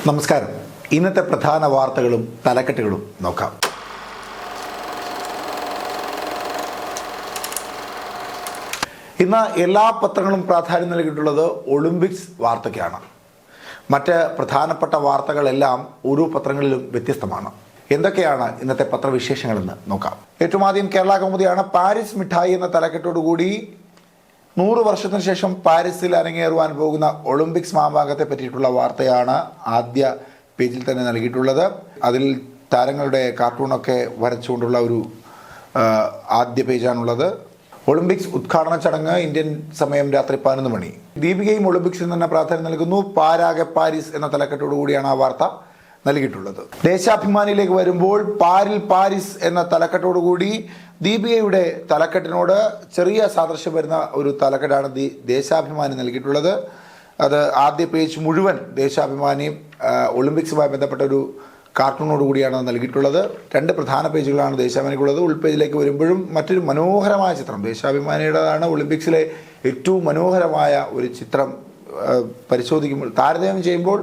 നമസ്കാരം. ഇന്നത്തെ പ്രധാന വാർത്തകളും തലക്കെട്ടുകളും നോക്കാം. ഇന്ന് എല്ലാ പത്രങ്ങളും പ്രാധാന്യം നൽകിയിട്ടുള്ളത് ഒളിമ്പിക്സ് വാർത്തയ്ക്കാണ്. മറ്റ് പ്രധാനപ്പെട്ട വാർത്തകളെല്ലാം ഓരോ പത്രങ്ങളിലും വ്യത്യസ്തമാണ്. എന്തൊക്കെയാണ് ഇന്നത്തെ പത്രവിശേഷങ്ങളെന്ന് നോക്കാം. ഏറ്റവും ആദ്യം കേരള കൗമുദിയാണ്. പാരീസ് മിഠായി എന്ന തലക്കെട്ടോടുകൂടി 100 വർഷത്തിന് ശേഷം പാരീസിൽ അരങ്ങേറുവാൻ പോകുന്ന ഒളിമ്പിക്സ് മാമാങ്കത്തെ പറ്റിയിട്ടുള്ള വാർത്തയാണ് ആദ്യ പേജിൽ തന്നെ നൽകിയിട്ടുള്ളത്. അതിൽ താരങ്ങളുടെ കാർട്ടൂണൊക്കെ വരച്ചുകൊണ്ടുള്ള ഒരു ആദ്യ പേജാണുള്ളത്. ഒളിമ്പിക്സ് ഉദ്ഘാടന ചടങ്ങ് ഇന്ത്യൻ സമയം രാത്രി 11 മണി. ദീപികയും ഒളിമ്പിക്സിന് തന്നെ പ്രാധാന്യം നൽകുന്നു. പാരാകെ പാരീസ് എന്ന തലക്കെട്ടോടുകൂടിയാണ് ആ വാർത്ത നൽകിയിട്ടുള്ളത്. ദേശാഭിമാനിയിലേക്ക് വരുമ്പോൾ പാരിൽ പാരീസ് എന്ന തലക്കെട്ടോടുകൂടി ദീപികയുടെ തലക്കെട്ടിനോട് ചെറിയ സാദൃശ്യം വരുന്ന ഒരു തലക്കെട്ടാണ് ദേശാഭിമാനി നൽകിയിട്ടുള്ളത്. അത് ആദ്യ പേജ് മുഴുവൻ ദേശാഭിമാനി ഒളിമ്പിക്സുമായി ബന്ധപ്പെട്ട ഒരു കാർട്ടൂണോട് കൂടിയാണ് നൽകിയിട്ടുള്ളത്. 2 പ്രധാന പേജുകളാണ് ദേശാഭിമാനിക്കുള്ളത്. ഉൾപേജിലേക്ക് വരുമ്പോഴും മറ്റൊരു മനോഹരമായ ചിത്രം ദേശാഭിമാനിയുടേതാണ്. ഒളിമ്പിക്സിലെ ഏറ്റവും മനോഹരമായ ഒരു ചിത്രം പരിശോധിക്കുമ്പോൾ താരതമ്യം ചെയ്യുമ്പോൾ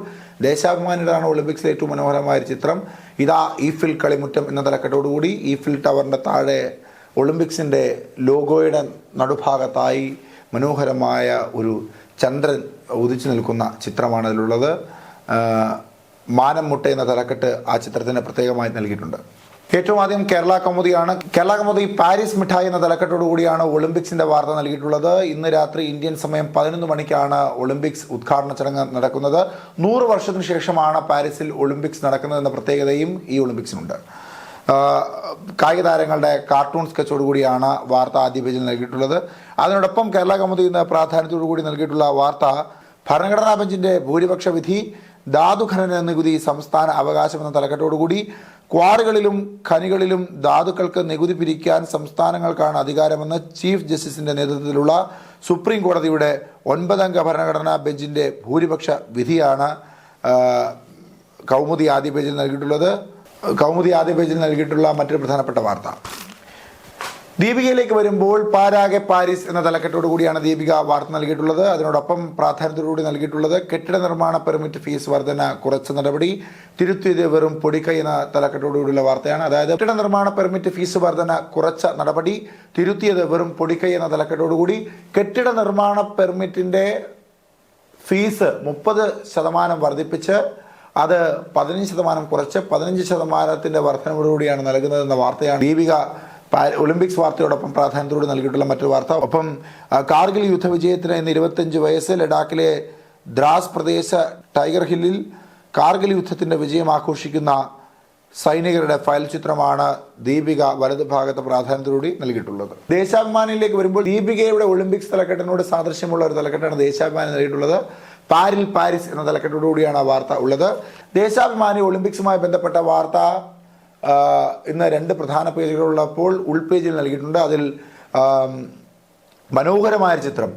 ദേശാഭിമാനിയുടേതാണ് ഒളിമ്പിക്സിലെ ഏറ്റവും മനോഹരമായ ഒരു ചിത്രം. ഇതാ ഈഫിൽ കളിമുറ്റം എന്ന തലക്കെട്ടോടുകൂടി ഈഫിൽ ടവറിൻ്റെ താഴെ ഒളിമ്പിക്സിൻ്റെ ലോഗോയുടെ നടുഭാഗത്തായി മനോഹരമായ ഒരു ചന്ദ്രൻ ഉദിച്ചു നിൽക്കുന്ന ചിത്രമാണ് അതിലുള്ളത്. മാനം മുട്ട എന്ന തലക്കെട്ട് ആ ചിത്രത്തിന് പ്രത്യേകമായി നൽകിയിട്ടുണ്ട്. ഏറ്റവും ആദ്യം കേരള കൗമുദിയാണ്. കേരള കൗമുദി പാരീസ് മിഠായി എന്ന തലക്കെട്ടോടുകൂടിയാണ് ഒളിമ്പിക്സിന്റെ വാർത്ത നൽകിയിട്ടുള്ളത്. ഇന്ന് രാത്രി ഇന്ത്യൻ സമയം 11 മണിക്കാണ് ഒളിമ്പിക്സ് ഉദ്ഘാടന ചടങ്ങ് നടക്കുന്നത്. 100 വർഷത്തിന് ശേഷമാണ് പാരീസിൽ ഒളിമ്പിക്സ് നടക്കുന്നതെന്ന പ്രത്യേകതയും ഈ ഒളിമ്പിക്സിനുണ്ട്. കായിക താരങ്ങളുടെ കാർട്ടൂൺ സ്കെച്ചോടുകൂടിയാണ് വാർത്ത ആദ്യ പേജിൽ നൽകിയിട്ടുള്ളത്. അതിനോടൊപ്പം കേരള കൗമുദി ഇന്ന് പ്രാധാന്യത്തോടുകൂടി നൽകിയിട്ടുള്ള വാർത്ത ഭരണഘടനാ ബെഞ്ചിന്റെ ഭൂരിപക്ഷ വിധി ധാതുഖനന നികുതി സംസ്ഥാന അവകാശം എന്ന തലക്കെട്ടോടുകൂടി ക്വാറികളിലും ഖനികളിലും ധാതുക്കൾക്ക് നികുതി പിരിക്കാൻ സംസ്ഥാനങ്ങൾക്കാണ് അധികാരമെന്ന് ചീഫ് ജസ്റ്റിസിന്റെ നേതൃത്വത്തിലുള്ള സുപ്രീം കോടതിയുടെ 9-അംഗ ഭരണഘടനാ ബെഞ്ചിന്റെ ഭൂരിപക്ഷ വിധിയാണ് കൗമുദി ആദ്യ പേജിൽ നൽകിയിട്ടുള്ളത്. കൗമുദി ആദ്യ പേജിൽ നൽകിയിട്ടുള്ള മറ്റൊരു പ്രധാനപ്പെട്ട വാർത്ത ദീപികയിലേക്ക് വരുമ്പോൾ പാരാകെ പാരീസ് എന്ന തലക്കെട്ടോടു കൂടിയാണ് ദീപിക വാർത്ത നൽകിയിട്ടുള്ളത്. അതിനോടൊപ്പം പ്രാധാന്യത്തോടുകൂടി നൽകിയിട്ടുള്ളത് കെട്ടിട നിർമ്മാണ പെർമിറ്റ് ഫീസ് വർധന കുറച്ച നടപടി തിരുത്തിയത് വെറും പൊടിക്കൈ എന്ന തലക്കെട്ടോടുകൂടിയുള്ള വാർത്തയാണ്. അതായത് കെട്ടിട നിർമ്മാണ പെർമിറ്റ് ഫീസ് വർധന കുറച്ച നടപടി തിരുത്തിയത് വെറും പൊടിക്കൈ എന്ന തലക്കെട്ടോടുകൂടി കെട്ടിട നിർമ്മാണ പെർമിറ്റിന്റെ ഫീസ് 30% വർദ്ധിപ്പിച്ച് അത് 15% കുറച്ച് 15% വർധനയോടുകൂടിയാണ് നൽകുന്നതെന്ന വാർത്തയാണ് ദീപിക ഒളിമ്പിക്സ് വാർത്തയോടൊപ്പം പ്രാധാന്യത്തോടെ നൽകിയിട്ടുള്ള മറ്റൊരു വാർത്ത. ഒപ്പം കാർഗിൽ യുദ്ധവിജയത്തിന് ഇന്ന് 25 വയസ്സ്. ലഡാക്കിലെ ദ്രാസ് പ്രദേശ ടൈഗർ ഹില്ലിൽ കാർഗിൽ യുദ്ധത്തിന്റെ വിജയം ആഘോഷിക്കുന്ന സൈനികരുടെ ഫയൽ ചിത്രമാണ് ദീപിക വലതു ഭാഗത്ത് പ്രാധാന്യത്തോടെ നൽകിയിട്ടുള്ളത്. ദേശാഭിമാനിയിലേക്ക് വരുമ്പോൾ ദീപികയുടെ ഒളിമ്പിക്സ് തലക്കെട്ടിനോട് സാദൃശ്യമുള്ള ഒരു തലക്കെട്ടാണ് ദേശാഭിമാനി നൽകിയിട്ടുള്ളത്. പാരിൽ പാരീസ് എന്ന തലക്കെട്ടോടുകൂടിയാണ് ആ വാർത്ത ഉള്ളത്. ദേശാഭിമാനി ഒളിമ്പിക്സുമായി ബന്ധപ്പെട്ട വാർത്ത ഇന്ന് 2 പ്രധാന പേജുകളുള്ളപ്പോൾ ഉൾപേജിൽ നൽകിയിട്ടുണ്ട്. അതിൽ മനോഹരമായ ചിത്രം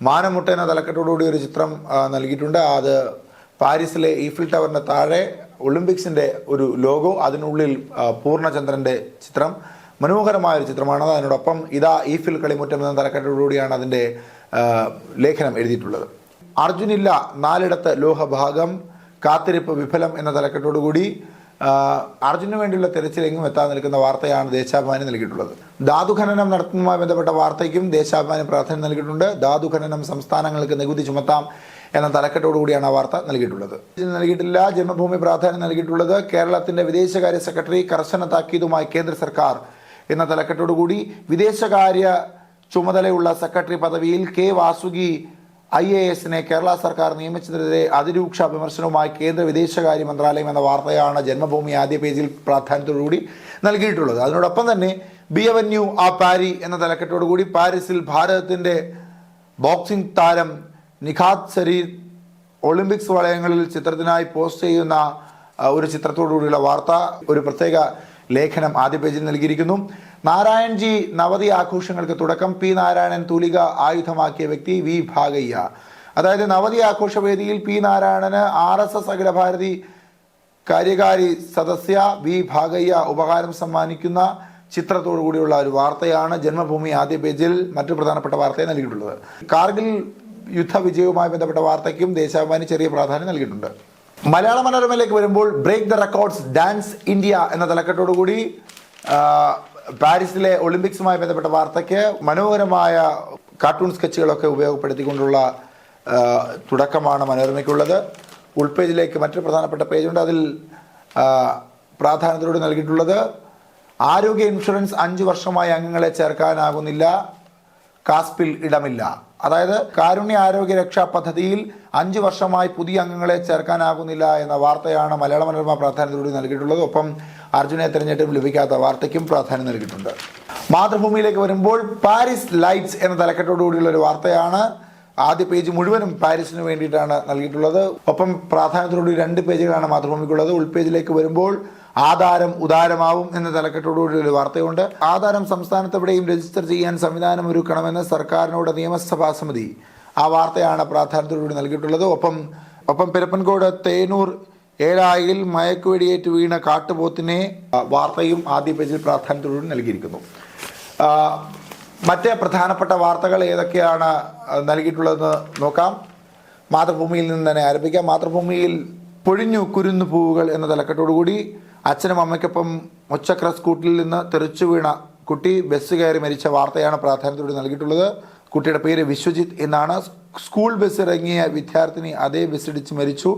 മാനമുട്ട എന്ന തലക്കെട്ടോടുകൂടി ഒരു ചിത്രം നൽകിയിട്ടുണ്ട്. അത് പാരീസിലെ ഈഫിൽ ടവറിൻ്റെ താഴെ ഒളിമ്പിക്സിൻ്റെ ഒരു ലോഗോ, അതിനുള്ളിൽ പൂർണ്ണചന്ദ്രൻ്റെ ചിത്രം, മനോഹരമായൊരു ചിത്രമാണ്. അതിനോടൊപ്പം ഇതാ ഈഫിൽ കളിമുറ്റം എന്ന തലക്കെട്ടോടുകൂടിയാണ് അതിൻ്റെ ലേഖനം എഴുതിയിട്ടുള്ളത്. അർജുനില്ല 4 ലോഹഭാഗം കാത്തിരിപ്പ് വിഫലം എന്ന തലക്കെട്ടോടുകൂടി അർജുനു വേണ്ടിയുള്ള തെരച്ചിലെങ്ങും എത്താൻ നിൽക്കുന്ന വാർത്തയാണ് ദേശാഭിമാനി നൽകിയിട്ടുള്ളത്. ധാതുഖനനം നടത്തുന്നതുമായി ബന്ധപ്പെട്ട വാർത്തയ്ക്കും ദേശാഭിമാനി പ്രാധാന്യം നൽകിയിട്ടുണ്ട്. ധാതുഖനനം സംസ്ഥാനങ്ങൾക്ക് നികുതി ചുമത്താം എന്ന തലക്കെട്ടോടുകൂടിയാണ് ആ വാർത്ത നൽകിയിട്ടുള്ളത്. നൽകിയിട്ടില്ല. ജന്മഭൂമി പ്രാധാന്യം നൽകിയിട്ടുള്ളത് കേരളത്തിന്റെ വിദേശകാര്യ സെക്രട്ടറി കർശന താക്കീതുമായി കേന്ദ്ര സർക്കാർ എന്ന തലക്കെട്ടോടുകൂടി വിദേശകാര്യ ചുമതലയുള്ള സെക്രട്ടറി പദവിയിൽ കെ വാസുകി IAS കേരള സർക്കാർ നിയമിച്ചതിനെതിരെ അതിരൂക്ഷ വിമർശനവുമായി കേന്ദ്ര വിദേശകാര്യ മന്ത്രാലയം എന്ന വാർത്തയാണ് ജന്മഭൂമി ആദ്യ പേജിൽ പ്രാധാന്യത്തോടുകൂടി നൽകിയിട്ടുള്ളത്. അതിനോടൊപ്പം തന്നെ ബിയവന്യൂ ആ പാരി എന്ന തലക്കെട്ടോടുകൂടി പാരീസിൽ ഭാരതത്തിന്റെ ബോക്സിംഗ് താരം നിഖാത് സരീർ ഒളിമ്പിക്സ് വളയങ്ങളിൽ ചിത്രത്തിനായി പോസ്റ്റ് ചെയ്യുന്ന ഒരു ചിത്രത്തോടുകൂടിയുള്ള വാർത്ത, ഒരു പ്രത്യേക ലേഖനം ആദ്യ പേജിൽ നൽകിയിരിക്കുന്നു. നാരായൺജി നവതി ആഘോഷങ്ങൾക്ക് തുടക്കം. പി നാരായണൻ തൂലിക ആയുധമാക്കിയ വ്യക്തി വി ഭാഗയ്യ. അതായത് നവതി ആഘോഷവേദിയിൽ പി നാരായണന് RSS അഖില ഭാരതി കാര്യകാരി സദസ്യ വി ഭാഗയ്യ ഉപഹാരം സമ്മാനിക്കുന്ന ചിത്രത്തോടു കൂടിയുള്ള ഒരു വാർത്തയാണ് ജന്മഭൂമി ആദ്യ പേജിൽ മറ്റു പ്രധാനപ്പെട്ട വാർത്തയെ നൽകിയിട്ടുള്ളത്. കാർഗിൽ യുദ്ധ വിജയവുമായി ബന്ധപ്പെട്ട വാർത്തയ്ക്കും ദേശാഭിമാനി ചെറിയ പ്രാധാന്യം നൽകിയിട്ടുണ്ട്. മലയാള മനോരമയിലേക്ക് വരുമ്പോൾ break the records dance India എന്ന തലക്കെട്ടോടുകൂടി പാരീസിലെ ഒളിമ്പിക്സുമായി ബന്ധപ്പെട്ട വാർത്തയ്ക്ക് മനോഹരമായ കാർട്ടൂൺ സ്കെച്ചുകളൊക്കെ ഉപയോഗപ്പെടുത്തിക്കൊണ്ടുള്ള തുടക്കമാണ് മനോരമയ്ക്കുള്ളത്. ഉൾപേജിലേക്ക് മറ്റൊരു പ്രധാനപ്പെട്ട പേജുണ്ട്. അതിൽ പ്രാധാന്യത്തോട് നൽകിയിട്ടുള്ളത് ആരോഗ്യ ഇൻഷുറൻസ് 5 വർഷമായി അംഗങ്ങളെ ചേർക്കാനാകുന്നില്ല, കാസ്പിൽ ഇടമില്ല. അതായത് കാരുണ്യ ആരോഗ്യ രക്ഷാ പദ്ധതിയിൽ 5 വർഷമായി പുതിയ അംഗങ്ങളെ ചേർക്കാനാകുന്നില്ല എന്ന വാർത്തയാണ് മലയാള മനോരമ പ്രാധാന്യത്തോടെ നൽകിയിട്ടുള്ളത്. ഒപ്പം അർജുനെ തെരഞ്ഞെടുപ്പ് ലഭിക്കാത്ത വാർത്തയ്ക്കും പ്രാധാന്യം നൽകിയിട്ടുണ്ട്. മാതൃഭൂമിയിലേക്ക് വരുമ്പോൾ പാരീസ് ലൈറ്റ്സ് എന്ന തലക്കെട്ടോടുകൂടിയുള്ള ഒരു വാർത്തയാണ്. ആദ്യ പേജ് മുഴുവനും പാരീസിന് വേണ്ടിയിട്ടാണ് നൽകിയിട്ടുള്ളത്. ഒപ്പം പ്രാധാന്യത്തോടുകൂടി 2 പേജുകളാണ് മാതൃഭൂമിക്കുള്ളത്. ഉൾപേജിലേക്ക് വരുമ്പോൾ ആധാരം ഉദാരമാവും എന്ന തലക്കെട്ടോടുകൂടി ഒരു വാർത്തയുണ്ട്. ആധാരം സംസ്ഥാനത്തെവിടെയും രജിസ്റ്റർ ചെയ്യാൻ സംവിധാനം ഒരുക്കണമെന്ന് സർക്കാരിനോട് നിയമസഭാ സമിതി. ആ വാർത്തയാണ് പ്രാധാന്യത്തോടുകൂടി നൽകിയിട്ടുള്ളത്. ഒപ്പം പെരപ്പൻകോട് തേനൂർ ഏഴായിൽ മയക്കുവെടിയേറ്റ് വീണ കാട്ടുപോത്തിനെ വാർത്തയും ആദ്യ പേജിൽ പ്രാധാന്യത്തോടുകൂടി നൽകിയിരിക്കുന്നു. മറ്റ് പ്രധാനപ്പെട്ട വാർത്തകൾ ഏതൊക്കെയാണ് നൽകിയിട്ടുള്ളതെന്ന് നോക്കാം. മാതൃഭൂമിയിൽ നിന്ന് തന്നെ ആരംഭിക്കാം. മാതൃഭൂമിയിൽ പൊഴിഞ്ഞു കുരുന്നു പൂവുകൾ എന്ന തലക്കെട്ടോടുകൂടി അച്ഛനും അമ്മയ്ക്കൊപ്പം മുച്ചക്ര സ്കൂട്ടിൽ നിന്ന് തെറിച്ചു വീണ കുട്ടി ബസ് കയറി മരിച്ച വാർത്തയാണ് പ്രാധാന്യത്തോടെ നൽകിയിട്ടുള്ളത്. കുട്ടിയുടെ പേര് വിശ്വജിത്ത് എന്നാണ്. സ്കൂൾ ബസ് ഇറങ്ങിയ വിദ്യാർത്ഥിനി അതേ ബസ് ഇടിച്ച് മരിച്ചു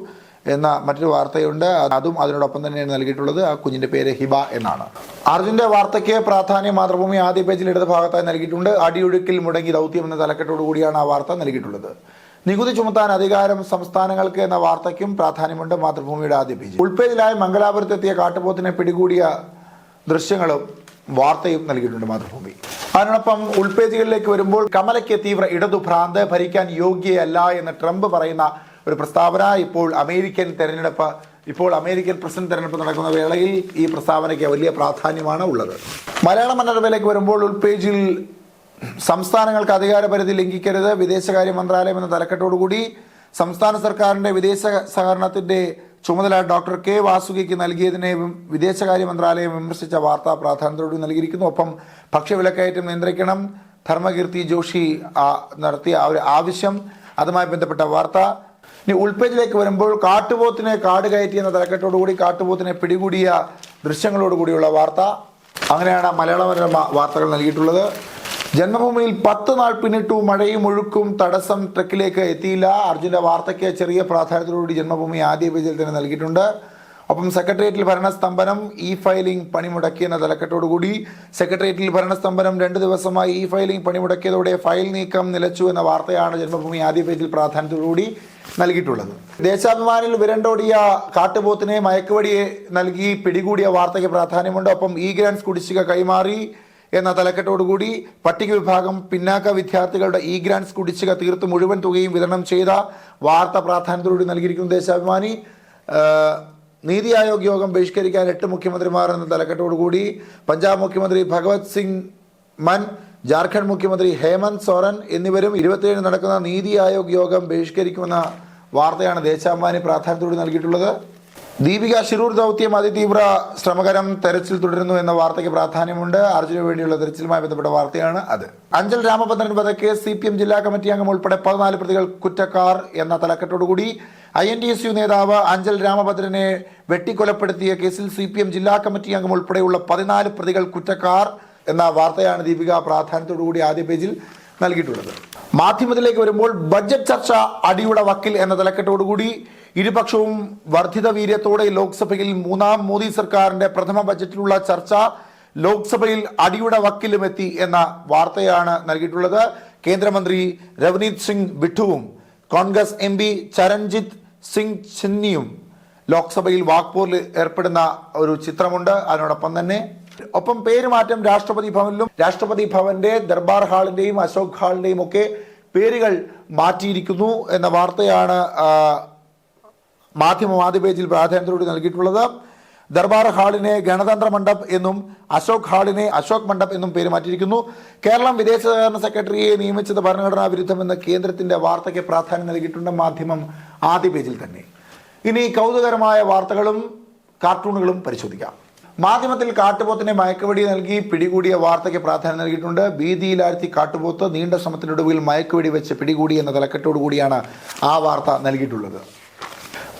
എന്ന മറ്റൊരു വാർത്തയുണ്ട്. അതും അതിനോടൊപ്പം തന്നെയാണ് നൽകിയിട്ടുള്ളത്. ആ കുഞ്ഞിന്റെ പേര് ഹിബ എന്നാണ്. അർജുന്റെ വാർത്തയ്ക്ക് പ്രാധാന്യം മാതൃഭൂമി ആദ്യ പേജിൽ ഇടത് ഭാഗത്തായി നൽകിയിട്ടുണ്ട്. അടിയൊഴുക്കിൽ മുടങ്ങി ദൗത്യം എന്ന തലക്കെട്ടോടു കൂടിയാണ് ആ വാർത്ത നൽകിയിട്ടുള്ളത്. നികുതി ചുമത്താൻ അധികാരം സംസ്ഥാനങ്ങൾക്ക് എന്ന വാർത്തയ്ക്കും പ്രാധാന്യമുണ്ട് മാതൃഭൂമിയുടെ ആദ്യ പേജ്. ഉൾപേജിലായി മംഗലാപുരത്തെത്തിയ കാട്ടുപോത്തിനെ പിടികൂടിയ ദൃശ്യങ്ങളും വാർത്തയും നൽകിയിട്ടുണ്ട് മാതൃഭൂമി. അതിനോടൊപ്പം ഉൾപേജുകളിലേക്ക് വരുമ്പോൾ കമലയ്ക്ക് തീവ്ര ഇടതു ഭ്രാന്ത്, ഭരിക്കാൻ യോഗ്യയല്ല എന്ന് ട്രംപ് പറയുന്ന ഒരു പ്രസ്താവന. ഇപ്പോൾ അമേരിക്കൻ പ്രസിഡന്റ് തെരഞ്ഞെടുപ്പ് നടക്കുന്ന വേളയിൽ ഈ പ്രസ്താവനയ്ക്ക് വലിയ പ്രാധാന്യമാണ് ഉള്ളത്. മലയാള മനോരമയിലേക്ക് വരുമ്പോൾ ഉൾപേജിൽ സംസ്ഥാനങ്ങൾക്ക് അധികാരപരിധി ലംഘിക്കരുത്, വിദേശകാര്യ മന്ത്രാലയം എന്ന തലക്കെട്ടോടുകൂടി സംസ്ഥാന സർക്കാരിന്റെ വിദേശ സഹകരണത്തിന്റെ ചുമതല ഡോക്ടർ കെ വാസുകിക്ക് നൽകിയതിനെ വിദേശകാര്യ മന്ത്രാലയം വിമർശിച്ച വാർത്ത പ്രാധാന്യത്തോടെ നൽകിയിരിക്കുന്നു. ഒപ്പം ഭക്ഷ്യവിലക്കയറ്റം നിയന്ത്രിക്കണം, ധർമ്മകീർത്തി ജോഷി നടത്തിയ ഒരു ആവശ്യം, അതുമായി ബന്ധപ്പെട്ട വാർത്ത. ഇനി ഉൾപേജിലേക്ക് വരുമ്പോൾ കാട്ടുപോത്തിനെ കാട് കയറ്റി എന്ന തലക്കെട്ടോടുകൂടി കാട്ടുപോത്തിനെ പിടികൂടിയ ദൃശ്യങ്ങളോടുകൂടിയുള്ള വാർത്ത. അങ്ങനെയാണ് മലയാള മനോരമ വാർത്തകൾ നൽകിയിട്ടുള്ളത്. ജന്മഭൂമിയിൽ 10 നാൾ പിന്നിട്ടു, മഴയും ഒഴുക്കും തടസ്സം, ട്രക്കിലേക്ക് എത്തിയില്ല. അർജുന്റെ വാർത്തയ്ക്ക് ചെറിയ പ്രാധാന്യത്തോടുകൂടി ജന്മഭൂമി ആദ്യ പേജിൽ തന്നെ നൽകിയിട്ടുണ്ട്. ഒപ്പം സെക്രട്ടേറിയറ്റിൽ ഭരണസ്തംഭനം, ഇ ഫയലിംഗ് പണിമുടക്കി എന്ന തലക്കെട്ടോടുകൂടി സെക്രട്ടേറിയറ്റിൽ ഭരണസ്തംഭനം 2 ദിവസമായി ഇ ഫയലിംഗ് പണിമുടക്കിയതോടെ ഫയൽ നീക്കം നിലച്ചു എന്ന വാർത്തയാണ് ജന്മഭൂമി ആദ്യ പേജിൽ പ്രാധാന്യത്തോടുകൂടി നൽകിയിട്ടുള്ളത്. ദേശാഭിമാനിൽ വിരണ്ടോടിയ കാട്ടുപോത്തിനെ മയക്കുവെടിയെ നൽകി പിടികൂടിയ വാർത്തയ്ക്ക് പ്രാധാന്യമുണ്ട്. ഒപ്പം ഇ ഗ്രാൻസ് കുടിശ്ശിക കൈമാറി എന്ന തലക്കെട്ടോടുകൂടി പട്ടിക വിഭാഗം പിന്നാക്ക വിദ്യാർത്ഥികളുടെ ഇ ഗ്രാൻസ് കുടിശ്ശിക തീർത്ത് മുഴുവൻ തുകയും വിതരണം ചെയ്ത വാർത്ത പ്രാധാന്യത്തോടുകൂടി നൽകിയിരിക്കുന്നു ദേശാഭിമാനി. നീതി ആയോഗ് യോഗം ബഹിഷ്കരിക്കാൻ 8 മുഖ്യമന്ത്രിമാർ എന്ന തലക്കെട്ടോടുകൂടി പഞ്ചാബ് മുഖ്യമന്ത്രി ഭഗവത് സിംഗ് മാൻ, ജാർഖണ്ഡ് മുഖ്യമന്ത്രി ഹേമന്ത് സോറൻ എന്നിവരും 27 നടക്കുന്ന നീതി ആയോഗ് യോഗം ബഹിഷ്കരിക്കുമെന്ന വാർത്തയാണ് ദേശാഭിമാനി പ്രാധാന്യത്തോടെ നൽകിയിട്ടുള്ളത്. ദീപിക ശിരൂർ ദൗത്യം അതിതീവ്ര ശ്രമകരം, തെരച്ചിൽ തുടരുന്നു എന്ന വാർത്തയ്ക്ക് പ്രാധാന്യമുണ്ട്. അർജുന് വേണ്ടിയുള്ള തെരച്ചിലുമായി ബന്ധപ്പെട്ട വാർത്തയാണ് അത്. അഞ്ചൽ രാമഭദ്രൻ വധക്കേസ് CPM ജില്ലാ കമ്മിറ്റി അംഗം ഉൾപ്പെടെ 14 പ്രതികൾ കുറ്റക്കാർ എന്ന തലക്കെട്ടോടുകൂടി INTSU നേതാവ് അഞ്ചൽ രാമഭദ്രനെ വെട്ടിക്കൊലപ്പെടുത്തിയ കേസിൽ CPM ജില്ലാ കമ്മിറ്റി അംഗം ഉൾപ്പെടെയുള്ള 14 പ്രതികൾ കുറ്റക്കാർ എന്ന വാർത്തയാണ് ദീപിക പ്രാധാന്യത്തോടുകൂടി ആദ്യ പേജിൽ നൽകിയിട്ടുള്ളത്. മാധ്യമത്തിലേക്ക് വരുമ്പോൾ ബഡ്ജറ്റ് ചർച്ച അടിയുടെ വക്കിൽ എന്ന തലക്കെട്ടോടുകൂടി ഇരുപക്ഷവും വർദ്ധിത വീര്യത്തോടെ ലോക്സഭയിൽ 3ാം മോദി സർക്കാരിന്റെ പ്രഥമ ബജറ്റിലുള്ള ചർച്ച ലോക്സഭയിൽ അടിയുടെ വക്കിലും എത്തി എന്ന വാർത്തയാണ് നൽകിയിട്ടുള്ളത്. കേന്ദ്രമന്ത്രി രവനീത് സിംഗ് ബിട്ടുവും കോൺഗ്രസ് MP ചരൺജിത്ത് സിംഗ് ചിന്നിയും ലോക്സഭയിൽ വാക്പോരിൽ ഏർപ്പെടുന്ന ഒരു ചിത്രമുണ്ട്. അതിനോടൊപ്പം തന്നെ പേരുമാറ്റം രാഷ്ട്രപതി ഭവനിലും രാഷ്ട്രപതി ഭവന്റെ ദർബാർ ഹാളിന്റെയും അശോക് ഹാളിന്റെയും ഒക്കെ പേരുകൾ മാറ്റിയിരിക്കുന്നു എന്ന വാർത്തയാണ് മാധ്യമം ആദ്യ പേജിൽ പ്രാധാന്യത്തോടെ നൽകിയിട്ടുള്ളത്. ദർബാർ ഹാളിനെ ഗണതന്ത്ര മണ്ഡപ് എന്നും അശോക് ഹാളിനെ അശോക് മണ്ഡപ് എന്നും പേര് മാറ്റിയിരിക്കുന്നു. കേരളം വിദേശ സഹകരണ സെക്രട്ടറിയെ നിയമിച്ചത് ഭരണഘടനാ വിരുദ്ധമെന്ന് കേന്ദ്രത്തിന്റെ വാർത്തയ്ക്ക് പ്രാധാന്യം നൽകിയിട്ടുണ്ട് മാധ്യമം ആദ്യ പേജിൽ തന്നെ. ഇനി കൗതുകരമായ വാർത്തകളും കാർട്ടൂണുകളും പരിശോധിക്കാം. മാധ്യമത്തിൽ കാട്ടുപോത്തിനെ മയക്കുവെടി നൽകി പിടികൂടിയ വാർത്തയ്ക്ക് പ്രാധാന്യം നൽകിയിട്ടുണ്ട്. ഭീതിയിലാഴ്ത്തി കാട്ടുപോത്ത്, നീണ്ട ശ്രമത്തിനൊടുവിൽ മയക്കുവെടി വെച്ച് പിടികൂടി എന്ന തലക്കെട്ടോടുകൂടിയാണ് ആ വാർത്ത നൽകിയിട്ടുള്ളത്.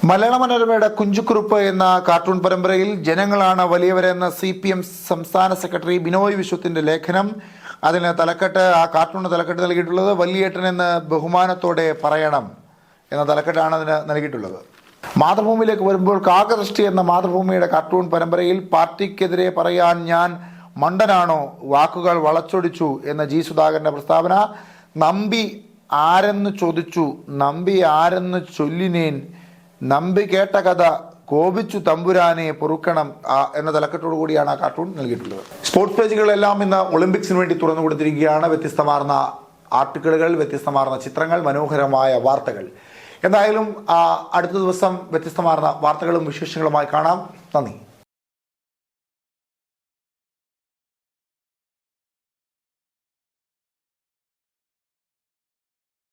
മലയാള മനോരമയുടെ കുഞ്ചുക്കുറുപ്പ് എന്ന കാർട്ടൂൺ പരമ്പരയിൽ ജനങ്ങളാണ് വലിയവരെന്ന CPM സംസ്ഥാന സെക്രട്ടറി ബിനോയ് വിശ്വത്തിന്റെ ലേഖനം. അതിന് ആ കാർട്ടൂണിന് തലക്കെട്ട് നൽകിയിട്ടുള്ളത് വലിയേട്ടൻ എന്ന് ബഹുമാനത്തോടെ പറയണം എന്ന തലക്കെട്ടാണ് അതിന് നൽകിയിട്ടുള്ളത്. മാതൃഭൂമിയിലേക്ക് വരുമ്പോൾ കാകദൃഷ്ടി എന്ന മാതൃഭൂമിയുടെ കാർട്ടൂൺ പരമ്പരയിൽ പാർട്ടിക്കെതിരെ പറയാൻ ഞാൻ മണ്ടനാണോ, വാക്കുകൾ വളച്ചൊടിച്ചു എന്ന G സുധാകരന്റെ പ്രസ്താവന. നമ്പി ആരെന്ന് ചോദിച്ചു, നമ്പി ആരെന്ന് ചൊല്ലിനേൻ, നമ്പി കേട്ട കഥ കോപിച്ചു തമ്പുരാനെ പൊറുക്കണം എന്ന തലക്കെട്ടോടു കൂടിയാണ് ആ കാർട്ടൂൺ നൽകിയിട്ടുള്ളത്. സ്പോർട്സ് പേജുകളെല്ലാം ഇന്ന് ഒളിമ്പിക്സിന് വേണ്ടി തുറന്നു കൊടുത്തിരിക്കുകയാണ്. വ്യത്യസ്തമാർന്ന ആർട്ടിക്കിളുകൾ, വ്യത്യസ്തമാർന്ന ചിത്രങ്ങൾ, മനോഹരമായ വാർത്തകൾ. എന്തായാലും അടുത്ത ദിവസം വ്യത്യസ്തമാർന്ന വാർത്തകളും വിശേഷങ്ങളുമായി കാണാം. നന്ദി.